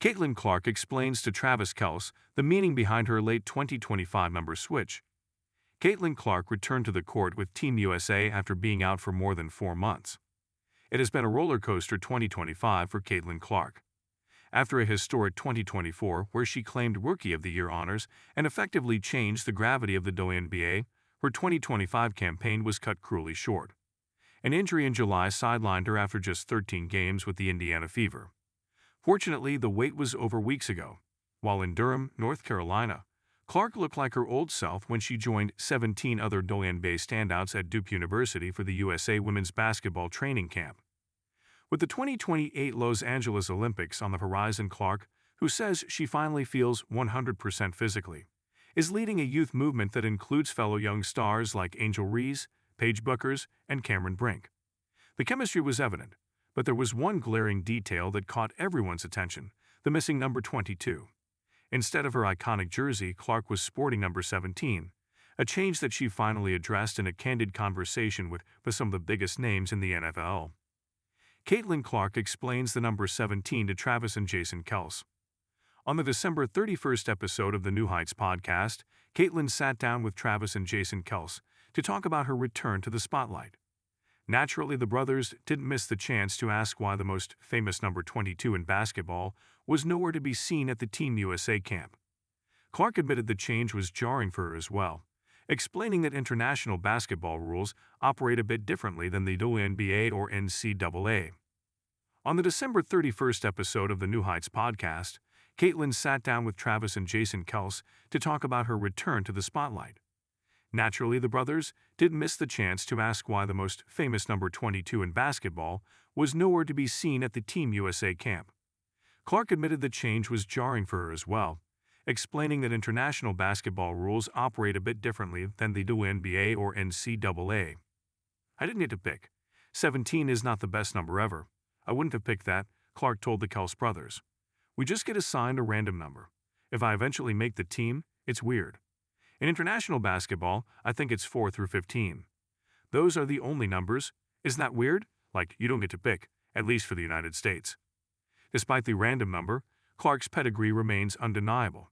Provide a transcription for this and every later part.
Caitlin Clark explains to Travis Kelce the meaning behind her late 2025 number switch. Caitlin Clark returned to the court with Team USA after being out for more than 4 months. It has been a roller coaster 2025 for Caitlin Clark. After a historic 2024 where she claimed Rookie of the Year honors and effectively changed the gravity of the WNBA, her 2025 campaign was cut cruelly short. An injury in July sidelined her after just 13 games with the Indiana Fever. Fortunately, the wait was over weeks ago. While in Durham, North Carolina, Clark looked like her old self when she joined 17 other WNBA standouts at Duke University for the USA women's basketball training camp. With the 2028 Los Angeles Olympics on the horizon, Clark, who says she finally feels 100% physically, is leading a youth movement that includes fellow young stars like Angel Reese, Paige Bueckers, and Cameron Brink. The chemistry was evident, but there was one glaring detail that caught everyone's attention: the missing number 22. Instead of her iconic jersey, Clark was sporting number 17, a change that she finally addressed in a candid conversation with some of the biggest names in the NFL. Caitlin Clark explains the number 17 to Travis and Jason Kelce. On the December 31st episode of the New Heights podcast, Caitlin sat down with Travis and Jason Kelce to talk about her return to the spotlight. Naturally, the brothers didn't miss the chance to ask why the most famous number 22 in basketball was nowhere to be seen at the Team USA camp. Clark admitted the change was jarring for her as well, explaining that international basketball rules operate a bit differently than the WNBA or NCAA. On the December 31st episode of the New Heights podcast, Caitlin sat down with Travis and Jason Kelce to talk about her return to the spotlight. Naturally, the brothers didn't miss the chance to ask why the most famous number 22 in basketball was nowhere to be seen at the Team USA camp. Clark admitted the change was jarring for her as well, explaining that international basketball rules operate a bit differently than the WNBA or NCAA. "I didn't get to pick. 17 is not the best number ever. I wouldn't have picked that," Clark told the Kelce brothers. "We just get assigned a random number. If I eventually make the team, it's weird. In international basketball, I think it's 4 through 15. Those are the only numbers. Isn't that weird? Like, you don't get to pick, at least for the United States." Despite the random number, Clark's pedigree remains undeniable.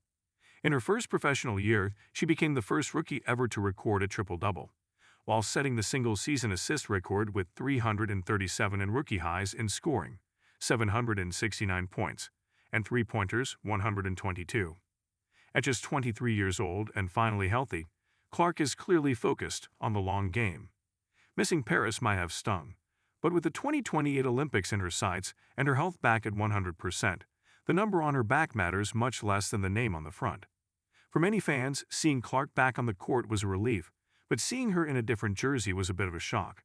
In her first professional year, she became the first rookie ever to record a triple-double, while setting the single-season assist record with 337 and rookie highs in scoring, 769 points, and three-pointers, 122. At just 23 years old and finally healthy, Clark is clearly focused on the long game. Missing Paris might have stung, but with the 2028 Olympics in her sights and her health back at 100%, the number on her back matters much less than the name on the front. For many fans, seeing Clark back on the court was a relief, but seeing her in a different jersey was a bit of a shock.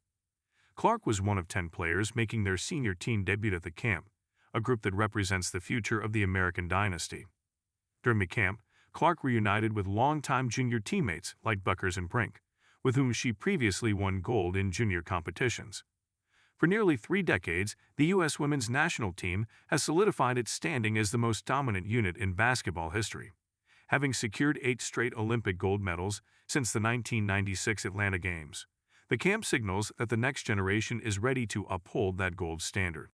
Clark was one of 10 players making their senior team debut at the camp, a group that represents the future of the American dynasty. During the camp, Clark reunited with longtime junior teammates like Bueckers and Brink, with whom she previously won gold in junior competitions. For nearly 3 decades, the U.S. women's national team has solidified its standing as the most dominant unit in basketball history, having secured 8 straight Olympic gold medals since the 1996 Atlanta Games. The camp signals that the next generation is ready to uphold that gold standard.